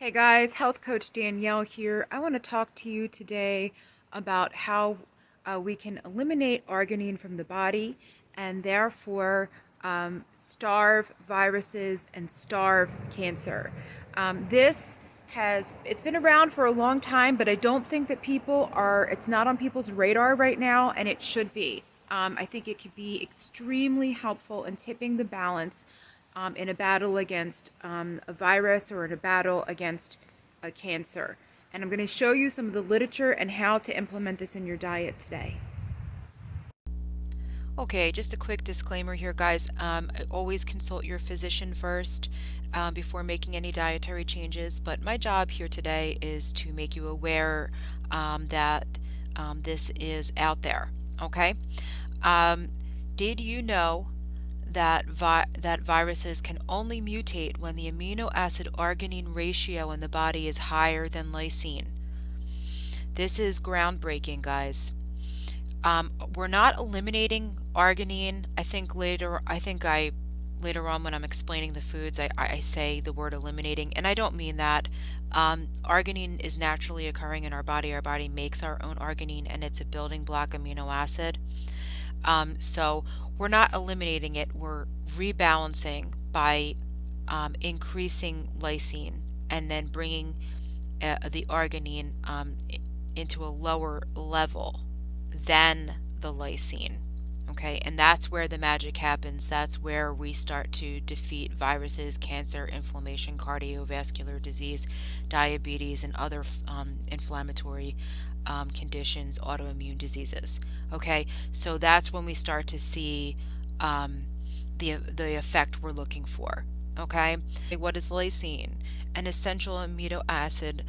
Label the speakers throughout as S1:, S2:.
S1: Hey guys, Health Coach Danielle here. I want to talk to you today about how we can eliminate arginine from the body and therefore starve viruses and starve cancer. It's been around for a long time, but I don't think that it's not on people's radar right now, and it should be. I think it could be extremely helpful in tipping the balance in a battle against a virus or in a battle against a cancer. And I'm going to show you some of the literature and how to implement this in your diet today.
S2: Okay, just a quick disclaimer here, guys. Always consult your physician first before making any dietary changes. But my job here today is to make you aware that this is out there. Okay. Um, did you know that viruses can only mutate when the amino acid arginine ratio in the body is higher than lysine? This is groundbreaking, guys. We're not eliminating arginine. I later on when I'm explaining the foods, I say the word eliminating, and I don't mean that. Arginine is naturally occurring in our body. Our body makes our own arginine, and it's a building block amino acid. So we're not eliminating it. We're rebalancing by increasing lysine and then bringing the arginine into a lower level than the lysine. Okay, and that's where the magic happens. That's where we start to defeat viruses, cancer, inflammation, cardiovascular disease, diabetes, and other inflammatory conditions, autoimmune diseases. Okay, so that's when we start to see the effect we're looking for. Okay, what is lysine? An essential amino acid,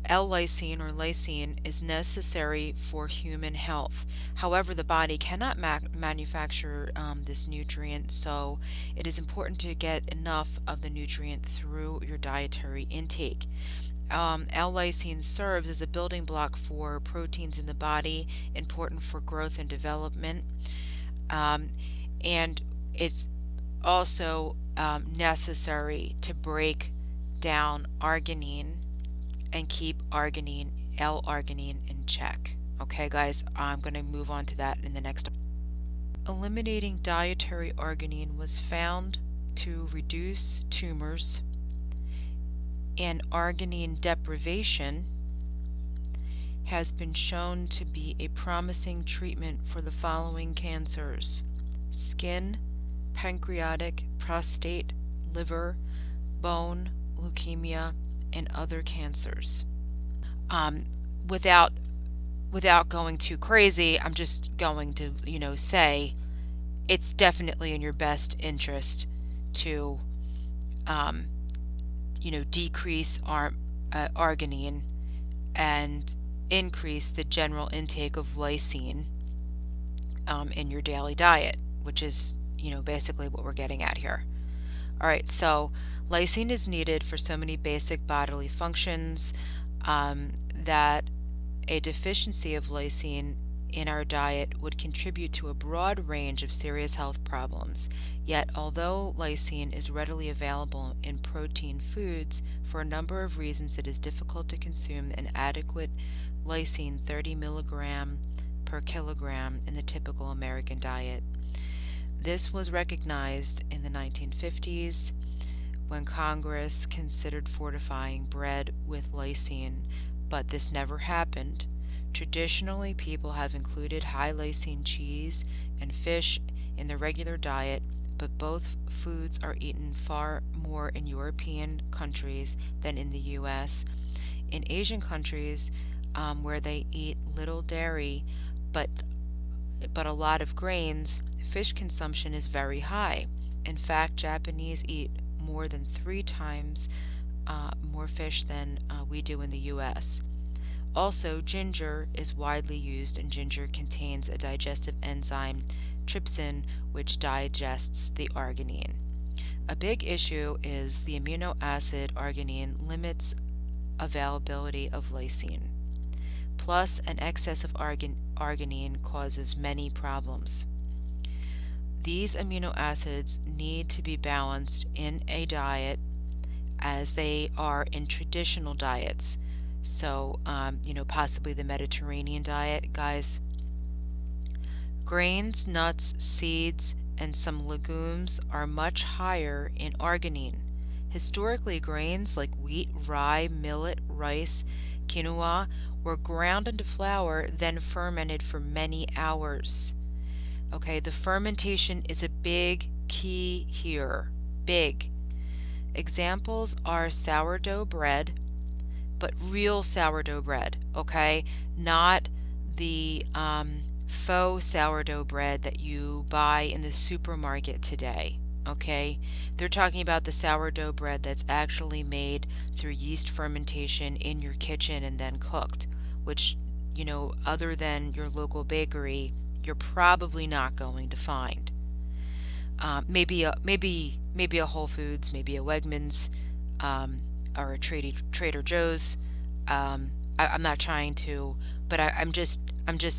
S2: l-lysine or lysine, is necessary for human health. However, the body cannot manufacture this nutrient, so it is important to get enough of the nutrient through your dietary intake. L-lysine serves as a building block for proteins in the body, important for growth and development, um, and it's also necessary to break down arginine and keep l-arginine in check. Okay, guys, I'm going to move on to that in the next. Eliminating dietary arginine was found to reduce tumors, and arginine deprivation has been shown to be a promising treatment for the following cancers: skin, pancreatic, prostate, liver, bone, leukemia, and other cancers. Um, without without going too crazy, I'm just going to, say it's definitely in your best interest to, um, decrease arginine and increase the general intake of lysine in your daily diet, which is, basically what we're getting at here. All right, so lysine is needed for so many basic bodily functions that a deficiency of lysine in our diet would contribute to a broad range of serious health problems. Yet, although lysine is readily available in protein foods, for a number of reasons it is difficult to consume an adequate lysine 30 milligram per kilogram in the typical American diet. This was recognized in the 1950s when Congress considered fortifying bread with lysine, but this never happened. Traditionally, people have included high lysine cheese and fish in their regular diet, but both foods are eaten far more in European countries than in the US. In Asian countries, where they eat little dairy but a lot of grains, fish consumption is very high. In fact, Japanese eat more than 3 times more fish than we do in the US. Also, ginger is widely used, and ginger contains a digestive enzyme, trypsin, which digests the arginine. A big issue is the amino acid arginine limits availability of lysine. Plus, an excess of arginine causes many problems. These amino acids need to be balanced in a diet as they are in traditional diets. So, possibly the Mediterranean diet, guys. Grains, nuts, seeds, and some legumes are much higher in arginine. Historically, grains like wheat, rye, millet, rice, quinoa were ground into flour, then fermented for many hours. Okay, the fermentation is a big key here. Big. Examples are sourdough bread, but real sourdough bread, okay? Not the faux sourdough bread that you buy in the supermarket today, okay? They're talking about the sourdough bread that's actually made through yeast fermentation in your kitchen and then cooked, which, other than your local bakery, you're probably not going to find. Maybe a Whole Foods, maybe a Wegmans, or a Trader Joe's. I'm not trying to, but I'm just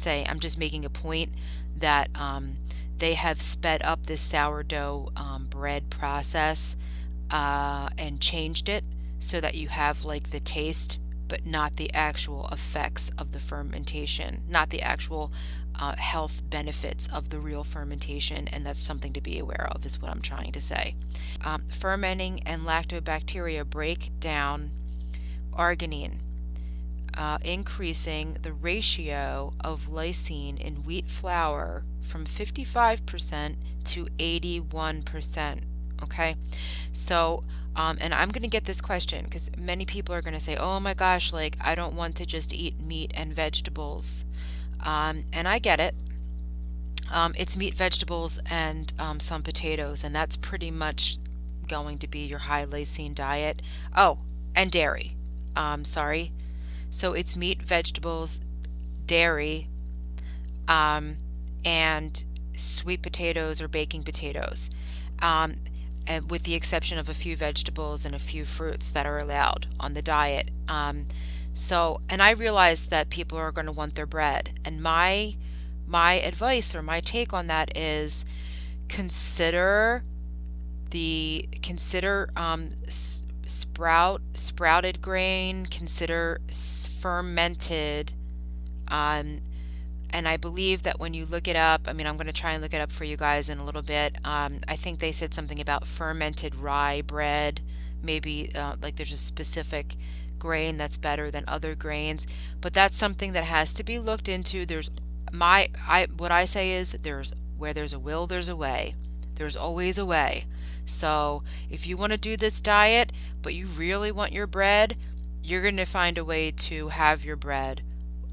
S2: saying, I'm just making a point that they have sped up this sourdough bread process and changed it so that you have like the taste, but not the actual effects of the fermentation, not the actual health benefits of the real fermentation, and that's something to be aware of, is what I'm trying to say. Fermenting and lactobacteria break down arginine, increasing the ratio of lysine in wheat flour from 55% to 81%. Okay, so and I'm going to get this question because many people are going to say, oh my gosh, like I don't want to just eat meat and vegetables. And I get it. It's meat, vegetables, and some potatoes, and that's pretty much going to be your high lysine diet. Oh, and dairy. Sorry. So it's meat, vegetables, dairy, and sweet potatoes or baking potatoes, and with the exception of a few vegetables and a few fruits that are allowed on the diet. And I realize that people are going to want their bread, and my advice or my take on that is consider sprouted grain, consider fermented, and I believe that when you look it up, I mean, I'm going to try and look it up for you guys in a little bit. I think they said something about fermented rye bread, maybe like there's a specific grain that's better than other grains, but that's something that has to be looked into. What I say is where there's a will, there's a way. There's always a way. So if you want to do this diet, but you really want your bread, you're going to find a way to have your bread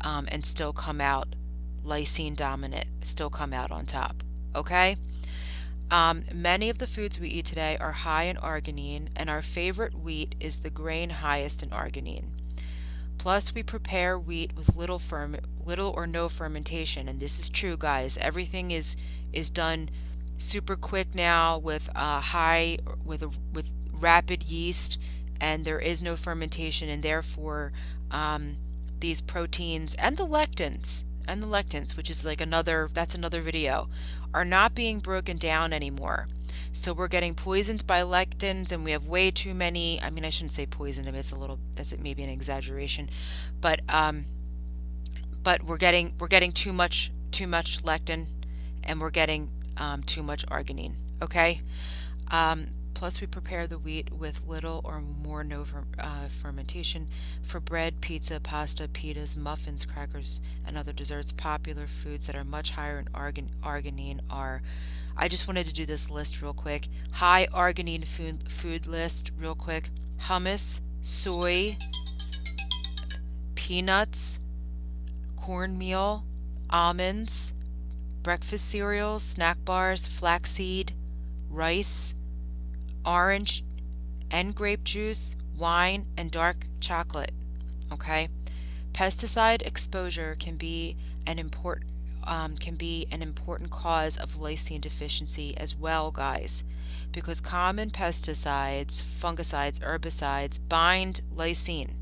S2: and still come out lysine dominant, still come out on top. Okay? Many of the foods we eat today are high in arginine, and our favorite wheat is the grain highest in arginine. Plus, we prepare wheat with little or no fermentation, and this is true, guys. Everything is done super quick now with with rapid yeast, and there is no fermentation, and therefore these proteins and the lectins, which is like another video, are not being broken down anymore. So we're getting poisoned by lectins, and we have way too many. I mean, I shouldn't say poisoned, that's maybe an exaggeration, but we're getting too much lectin, and we're getting too much arginine. Okay. Plus, we prepare the wheat with little or more no fermentation for bread, pizza, pasta, pitas, muffins, crackers, and other desserts. Popular foods that are much higher in arginine are, I just wanted to do this list real quick. High arginine food list real quick. Hummus, soy, peanuts, cornmeal, almonds, breakfast cereals, snack bars, flaxseed, rice, orange and grape juice, wine, and dark chocolate. Okay, pesticide exposure can be an important cause of lysine deficiency as well, guys, because common pesticides, fungicides, herbicides bind lysine.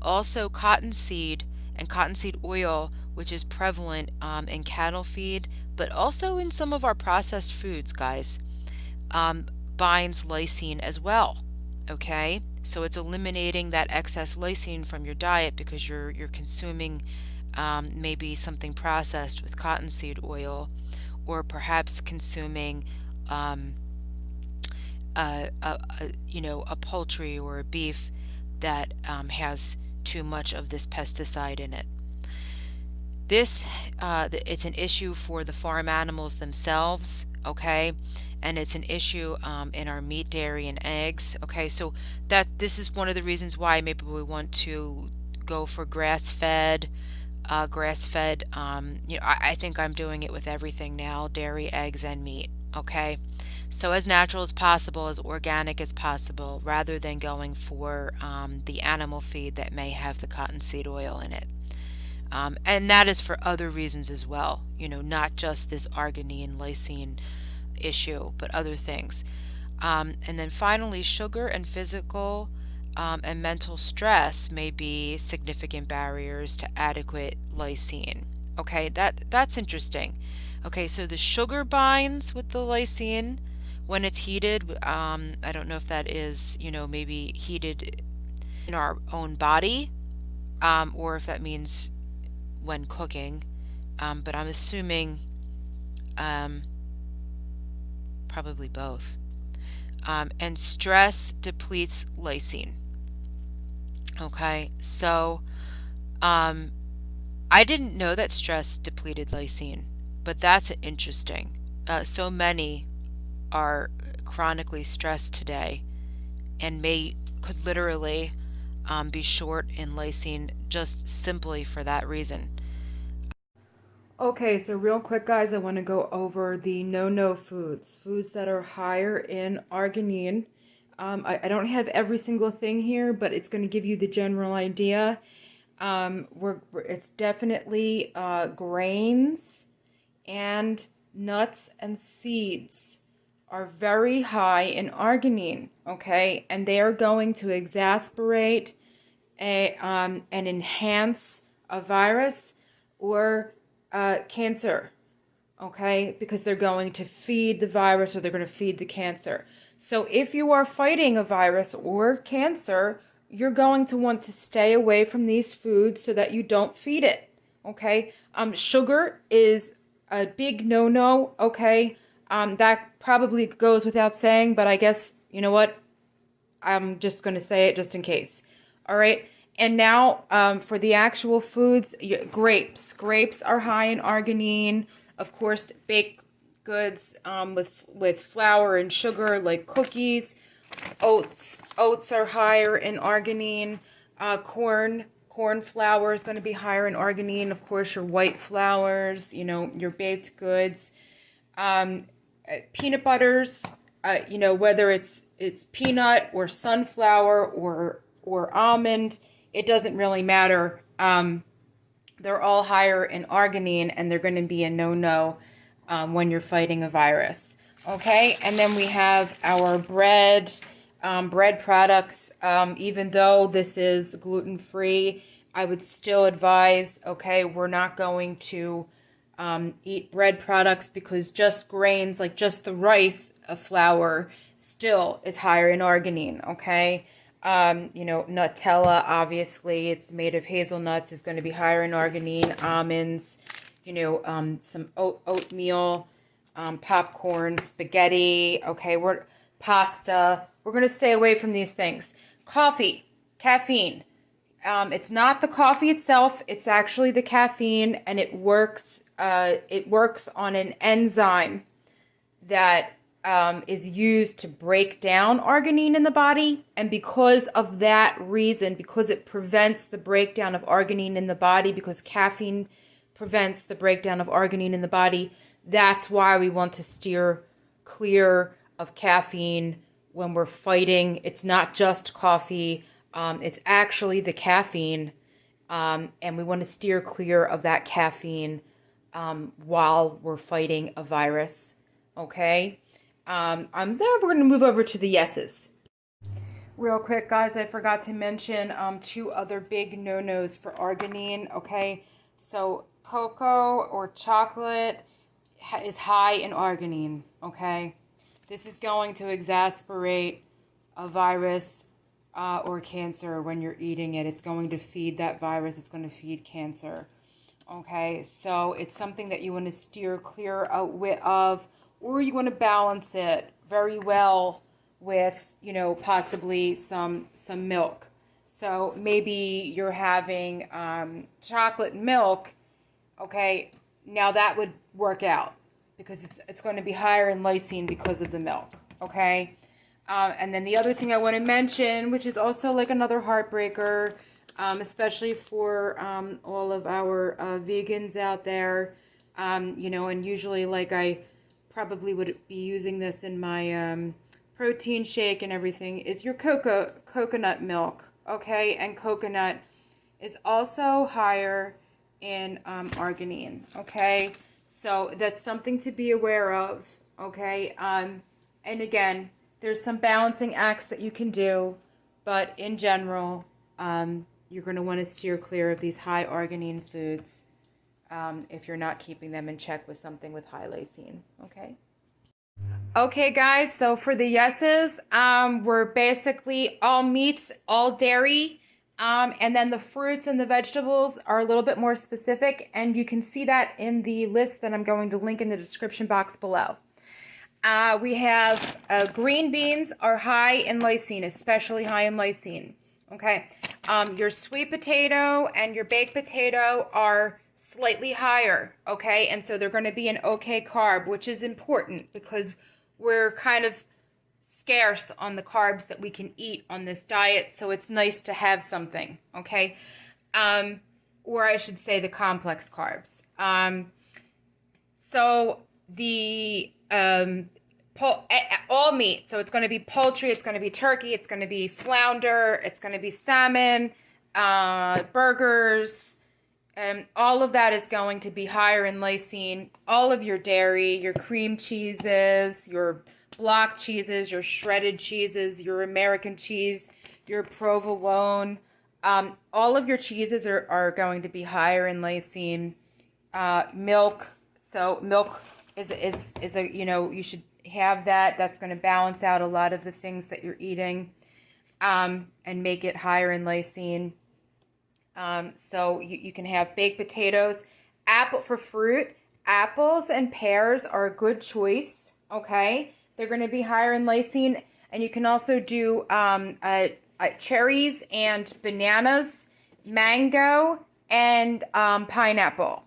S2: Also, cottonseed and cottonseed oil, which is prevalent in cattle feed, but also in some of our processed foods, guys, binds lysine as well. Okay, So it's eliminating that excess lysine from your diet because you're consuming maybe something processed with cottonseed oil, or perhaps consuming um, a poultry or a beef that has too much of this pesticide in it. It's an issue for the farm animals themselves, okay? And it's an issue in our meat, dairy, and eggs, okay? So this is one of the reasons why maybe we want to go for grass-fed. I think I'm doing it with everything now, dairy, eggs, and meat, okay? So as natural as possible, as organic as possible, rather than going for the animal feed that may have the cottonseed oil in it. And that is for other reasons as well, not just this arginine lysine issue, but other things. And then finally, sugar and physical and mental stress may be significant barriers to adequate lysine. Okay, that's interesting. Okay, so the sugar binds with the lysine when it's heated. I don't know if that is, maybe heated in our own body, or if that means when cooking, but I'm assuming probably both. And stress depletes lysine. Okay, so I didn't know that stress depleted lysine, but that's interesting. So many are chronically stressed today and could literally be short in lysine just simply for that reason.
S1: Okay, so real quick, guys, I want to go over the no-no foods that are higher in arginine. I don't have every single thing here, but it's going to give you the general idea. It's definitely grains and nuts and seeds are very high in arginine, okay? And they are going to exacerbate and enhance a virus or cancer, okay? Because they're going to feed the virus or they're going to feed the cancer. So if you are fighting a virus or cancer, you're going to want to stay away from these foods so that you don't feed it, okay? Sugar is a big no-no, okay? That probably goes without saying, but I guess, you know what? I'm just going to say it just in case. All right. And now for the actual foods, grapes. Grapes are high in arginine. Of course, baked goods with flour and sugar like cookies. Oats are higher in arginine. Corn flour is going to be higher in arginine. Of course, your white flours, your baked goods. Peanut butters, whether it's peanut or sunflower or almond, it doesn't really matter. They're all higher in arginine, and they're going to be a no-no when you're fighting a virus. Okay, and then we have our bread products. Even though this is gluten-free, I would still advise, okay, we're not going to eat bread products because just grains, like just the rice flour, still is higher in arginine, okay? Nutella, obviously, it's made of hazelnuts, is going to be higher in arginine. Almonds, some oatmeal, popcorn, spaghetti, okay, pasta. We're going to stay away from these things. Coffee, caffeine. It's not the coffee itself, it's actually the caffeine, and it works on an enzyme that is used to break down arginine in the body. And because of that reason, because it prevents the breakdown of arginine in the body, because caffeine prevents the breakdown of arginine in the body, that's why we want to steer clear of caffeine when we're fighting. It's not just coffee. It's actually the caffeine, and we want to steer clear of that caffeine while we're fighting a virus, okay? Then we're going to move over to the yeses. Real quick, guys, I forgot to mention two other big no-nos for arginine, okay? So cocoa or chocolate is high in arginine, okay? This is going to exacerbate a virus or cancer when you're eating it. It's going to feed that virus. It's going to feed cancer. Okay, so it's something that you want to steer clear of, or you want to balance it very well with, possibly some milk. So maybe you're having chocolate milk. Okay, now that would work out because it's going to be higher in lysine because of the milk. Okay, and then the other thing I want to mention, which is also like another heartbreaker, especially for all of our vegans out there, and usually like I probably would be using this in my protein shake and everything, is your coconut milk, okay? And coconut is also higher in arginine, okay? So that's something to be aware of, okay? And again, there's some balancing acts that you can do, but in general, you're going to want to steer clear of these high arginine foods if you're not keeping them in check with something with high lysine, okay? Okay, guys, so for the yeses, we're basically all meats, all dairy, and then the fruits and the vegetables are a little bit more specific, and you can see that in the list that I'm going to link in the description box below. We have green beans are high in lysine, especially high in lysine. Okay, your sweet potato and your baked potato are slightly higher, okay? And so they're going to be an okay carb, which is important because we're kind of scarce on the carbs that we can eat on this diet, so it's nice to have something, okay? Or I should say the complex carbs. So the all meat, so it's going to be poultry, it's going to be turkey, it's going to be flounder, it's going to be salmon, burgers, all of that is going to be higher in lysine. All of your dairy, your cream cheeses, your block cheeses, your shredded cheeses, your American cheese, your provolone, all of your cheeses are going to be higher in lysine. Milk, so milk is a, you should have that. That's going to balance out a lot of the things that you're eating, and make it higher in lysine. So you can have baked potatoes. For fruit, apples and pears are a good choice, okay? They're going to be higher in lysine. And you can also do cherries and bananas, mango, and pineapple.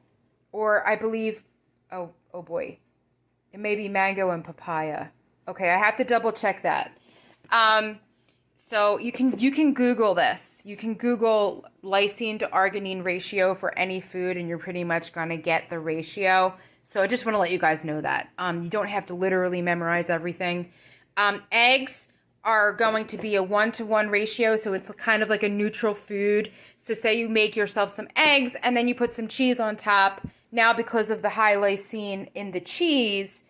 S1: Or I believe, oh boy, it may be mango and papaya. Okay, I have to double check that. So you can Google this. You can Google lysine to arginine ratio for any food, and you're pretty much going to get the ratio. So I just want to let you guys know that. You don't have to literally memorize everything. Eggs are going to be a 1-to-1 ratio, so it's kind of like a neutral food. So say you make yourself some eggs, and then you put some cheese on top. Now, because of the high lysine in the cheese,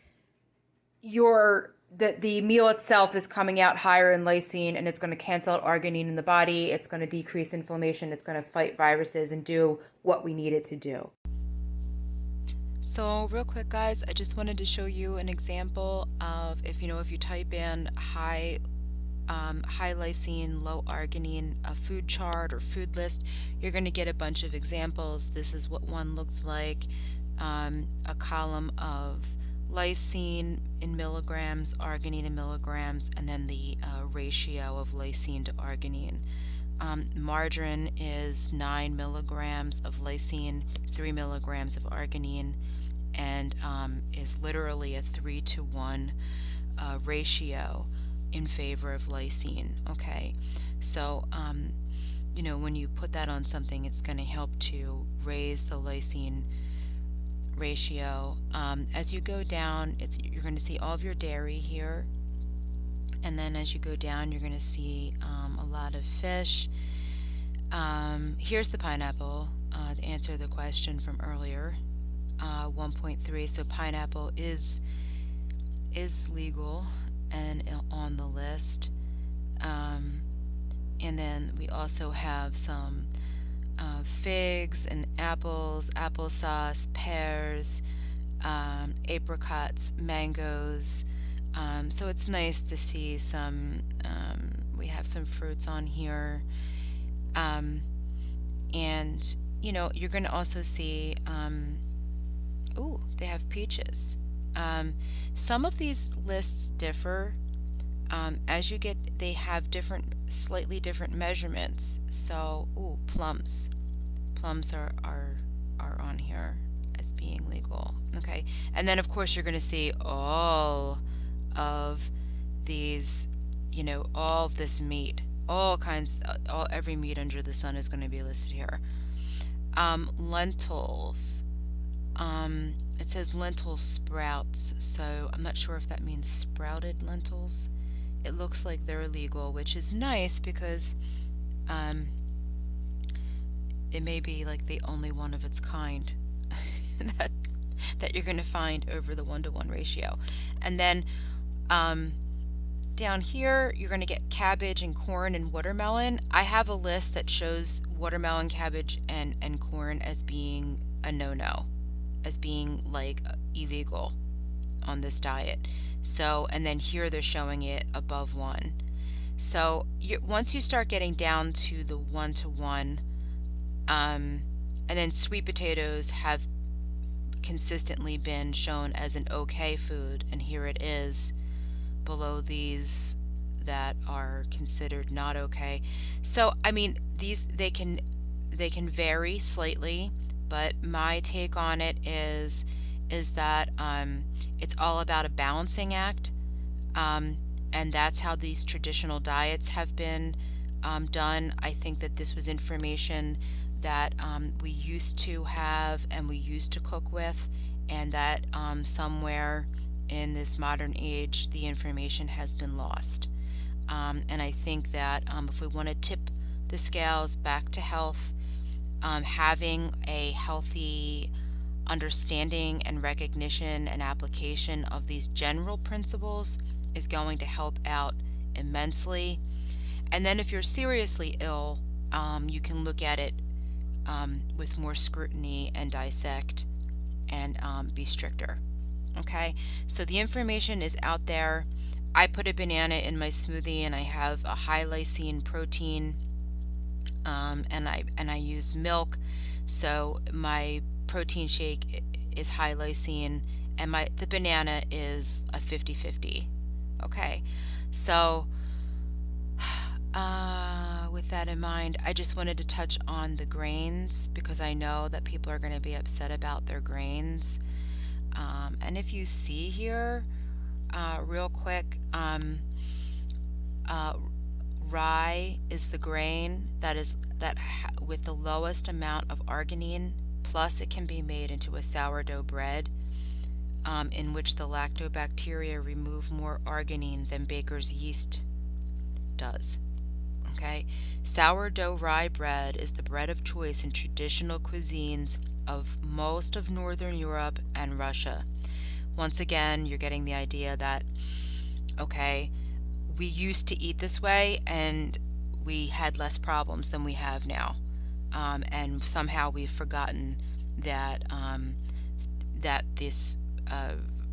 S1: the meal itself is coming out higher in lysine, and it's going to cancel out arginine in the body. It's going to decrease inflammation. It's going to fight viruses and do what we need it to do.
S2: So real quick, guys, I just wanted to show you an example of if you type in high lysine, low arginine, a food chart or food list, you're going to get a bunch of examples. This is what one looks like, a column of lysine in milligrams, arginine in milligrams, and then the ratio of lysine to arginine. Margarine is 9 milligrams of lysine, 3 milligrams of arginine, and is literally a 3-to-1 ratio in favor of lysine. Okay, so when you put that on something, it's going to help to raise the lysine ratio. As you go down, you're going to see all of your dairy here, and then as you go down, you're going to see a lot of fish. Here's the pineapple to answer the question from earlier. 1.3. So pineapple is legal and on the list. And then we also have some figs and apples, applesauce, pears, apricots, mangoes. So it's nice to see some. We have have some fruits on here. And you're going to also see, ooh, they have peaches. Some of these lists differ. As you get, they have slightly different measurements. So, ooh, plums. Plums are on here as being legal. Okay. And then of course you're going to see all of these, all of this meat, all kinds, every meat under the sun is going to be listed here. Lentils. It says lentil sprouts, so I'm not sure if that means sprouted lentils. It looks like they're legal, which is nice because it may be like the only one of its kind that you're going to find over the 1-to-1 ratio. And then down here you're going to get cabbage and corn and watermelon. I have a list that shows watermelon, cabbage, and corn as being a no-no, as being like illegal on this diet. So, and then here they're showing it above 1. So once you start getting down to the 1-to-1, and then sweet potatoes have consistently been shown as an okay food, and here it is below these that are considered not okay. So I mean, these they can vary slightly, but my take on it is that it's all about a balancing act, and that's how these traditional diets have been done. I think that this was information that we used to have and we used to cook with, and that somewhere in this modern age the information has been lost. And I think that if we want to tip the scales back to health, having a healthy understanding and recognition and application of these general principles is going to help out immensely. And then if you're seriously ill, you can look at it with more scrutiny and dissect and be stricter. Okay, so the information is out there. I put a banana in my smoothie, and I have a high lysine protein, and I use milk, so my protein shake is high lysine, and the banana is a 50-50. Okay, so with that in mind, I just wanted to touch on the grains because I know that people are going to be upset about their grains. And if you see here, real quick, rye is the grain with the lowest amount of arginine. Plus, it can be made into a sourdough bread, in which the lactobacteria remove more arginine than baker's yeast does. Okay, sourdough rye bread is the bread of choice in traditional cuisines of most of Northern Europe and Russia. Once again, you're getting the idea that, okay, we used to eat this way and we had less problems than we have now. And somehow we've forgotten that that this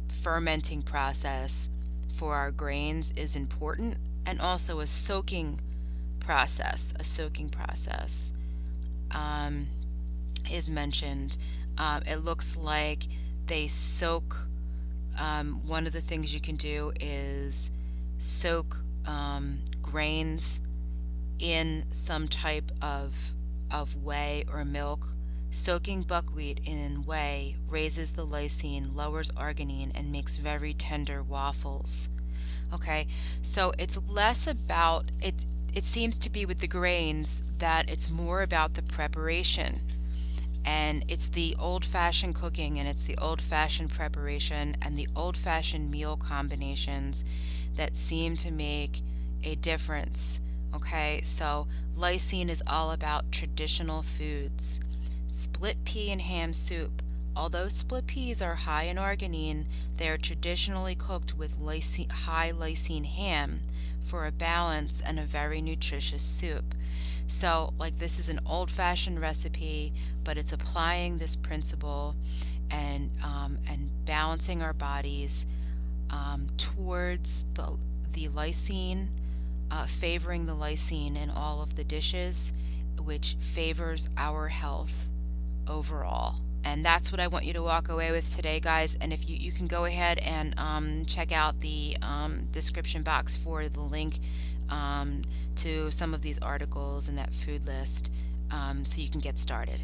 S2: fermenting process for our grains is important, and also a soaking process. Is mentioned. It looks like they soak. One of the things you can do is soak grains in some type of whey or milk. Soaking buckwheat in whey raises the lysine, lowers arginine, and makes very tender waffles. Okay, so it's less about it. It seems to be with the grains that it's more about the preparation, and it's the old-fashioned cooking, and it's the old-fashioned preparation, and the old-fashioned meal combinations that seem to make a difference. Okay, so lysine is all about traditional foods. Split pea and ham soup. Although split peas are high in arginine, they are traditionally cooked with high lysine ham for a balance and a very nutritious soup. So, like, this is an old-fashioned recipe, but it's applying this principle and balancing our bodies towards the lysine favoring the lysine in all of the dishes, which favors our health overall. And that's what I want you to walk away with today, guys. And if you can go ahead and check out the description box for the link to some of these articles and that food list, so you can get started.